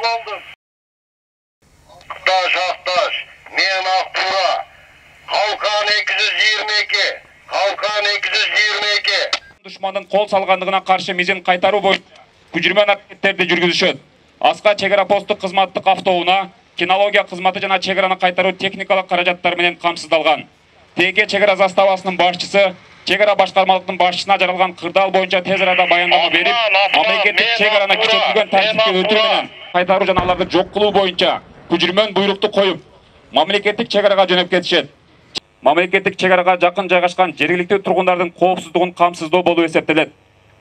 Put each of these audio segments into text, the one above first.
Kabul aldım. Aktaş, men Aktura. Kalkan 222. Kalkan 222. Düşmanın kol salgandığına karşı mizin kaytarуу boyunca күчүрмөн аракеттерди жүргүзүшөт. Аска чегара посттук кызматтык автоунаа, кинология кызматы жана чегараны кайтаруу техникалык каражаттары менен камсыздалган. ТК чегара заставасынын башчысы чегара башкармалыктын башчысына жаралган кырдаал боюнча тез арада баяндама берип, мамлекеттик чегараны күчөтүлгөн тартипке өтүү менен кайтаруу жана аларды жок кылуу боюнча күчүрмөн буйрукту коюп, мамлекеттик чегарага жөнөп кетишет. Мамлекеттик чегарага жакын жайгашкан жергиликтүү тургундардын коопсуздугун камсыздоо болуп эсептелет.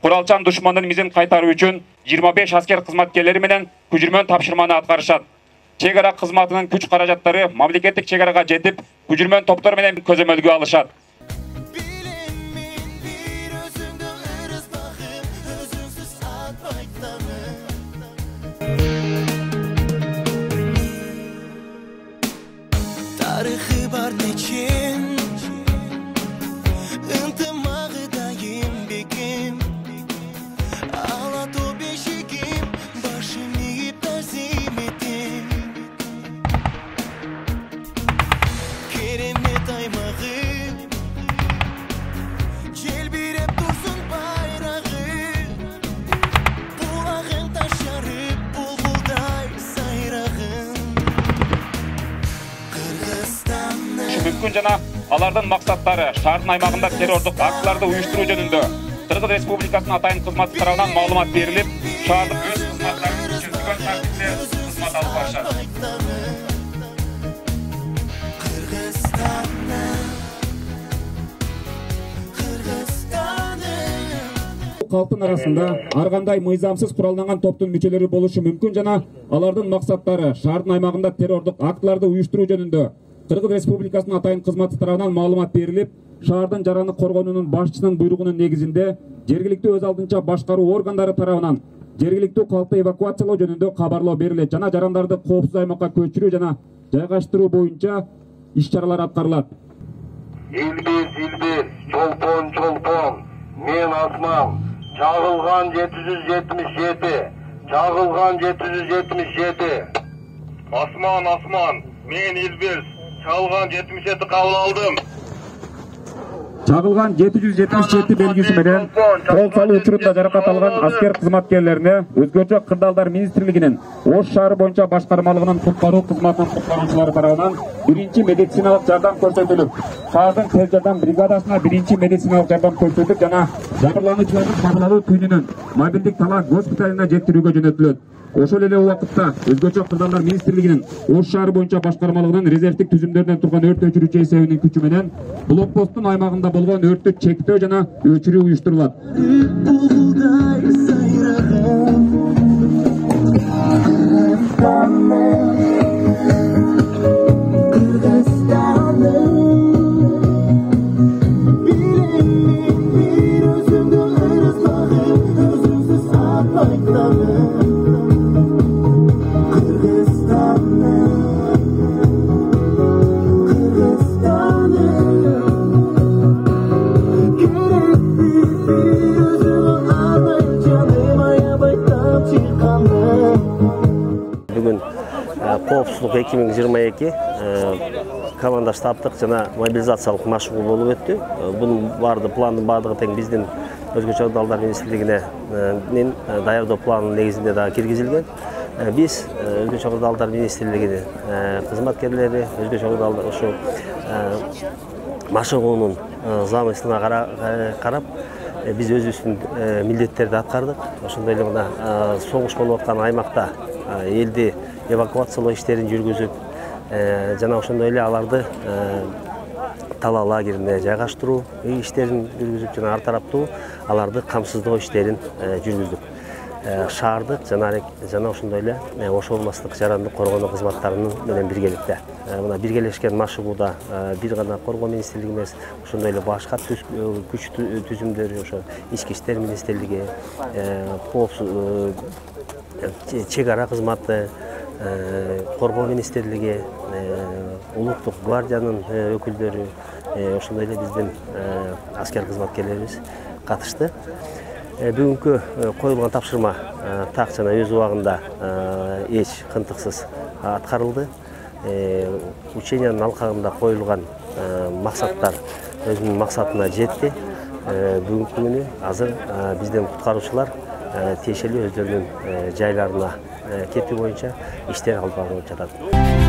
Куралчан душмандын мизин кайтаруу үчүн 25 аскер кызматкерлери менен күчүрмөн тапшырманы аткарышат. Чегара кызматынын күч каражаттары мамлекеттик чегарага жетип, күчүрмөн топтор менен көзөмөлгө алышат. Tarixi var neçin, ıntımağıdayım bekim. Ağlat o beşikim, başımı yiyip terzim ettim. Keremet aymağı, celbirep dursun bayrağı. Bulağın taşarıp bulbulday sayrağın. Мүмкүн жана алардын максаттары шаардын аймагында террордук актыларды уюштуруу жөнүндө Кыргыз Республикасынын атайын кызматы тарабынан маалымат берилип, шаардын өз кызматтарын күчөтүлгөн тартипте кызмат алып барышат. Калктын арасында ар кандай мыйзамсыз куралланган топтун мүчөлөрү болушу мүмкүн жана алардын максаттары шаардын аймагында террордук актыларды уюштуруу жөнүндө Кыргыз Республикасынын атайын кызматы тарабынан маалымат берилип, шаардын жараны коргонуунун башчысынын буйругунун негизинде жергиликтүү өз алдынча башкаруу органдары тарабынан жергиликтүү калкты эвакуациялоо жөнүндө кабарлоо берилет жана жарандарды коопсуз аймакка көчүрүү жана жайгаштыруу боюнча иш-чаралар аткарылат. Илбир, чолпон, мен Асман, чагылган 777. Чагылган 777. Асман, мен Илбир. Çağılgan 77 kabul aldım. Çağılgan 777 belgisi менен кол салуу учурунда жаракат алган аскер кызматкерлерине өзгөчө кырдаалдар министрлигинин Ош шаары боюнча башкармалыгынын куткаруу кызматынын куткаруучулары тарабынан биринчи медициналык жардам көрсөтүлүп, шаардын тез жардам бригадасына биринчи медициналык жардам көрсөтүп жана жабырлануучулардын кабыл алуу күнүнүн мобилдик талаа госпиталына жеткирүүгө жөнөтүлөт. Ошол эле убакытта өзгөчө кырдаалдар министрлигинин Ош шаары боюнча башкармалыгынын резервдик түзүмдөрүнөн турган өрт өчүрүүчү эсебинин күчү менен блокпосттун аймагында болгон өрттү чектөө жана өчүрүү уюштурулат. Бүгін коопсуздук 2022 команда штабтык жана мобилизациялык машыгуу болуп өттү. Бунун пландын баардыгы тең биздин өзгөчө абалдар министрлигинин даярдоо планынын негизинде да киргизилген. Биз өзгөчө абалдар министрлигинин кызматкерлери өзгөчө абалдар ошо машыгуунун замысына карап биз өзүбүздүн милдеттерди аткардык. Ошондой эле мына согуш болуп аткан аймакта элди эвакуациялоо иштерин жүргүзүп, жана ошондой эле аларды талаа лагерине жайгаштыруу иштерин жүргүзүп жана ар тараптуу аларды камсыздоо иштерин жүргүздүк. Шаардык жана ошондой эле Ош областык жарандык коргонуу кызматтарынын менен биргеликте. Мына биргелешкен машыгууда бир гана коргоо министрлиги эмес, ошондой эле башка күч түзүмдөрү, ошо ички иштер министрлиги, чегара кызматы, коргоо министрлиги, улуттук гвардиянын өкүлдөрү, ошондой эле биздин аскер кызматкерлерибиз катышты. Бүгүнкү коюлган тапшырма так жана өз убагында эч кынтыксыз аткарылды. Учениянын алкагында коюлган максаттар өзүнүн максатына жетти. Бүгүнкү күнү азыр биздин куткаруучулар тиешелүү өздөрүнүн жайларына кетүү боюнча иштер алып барылып жатат.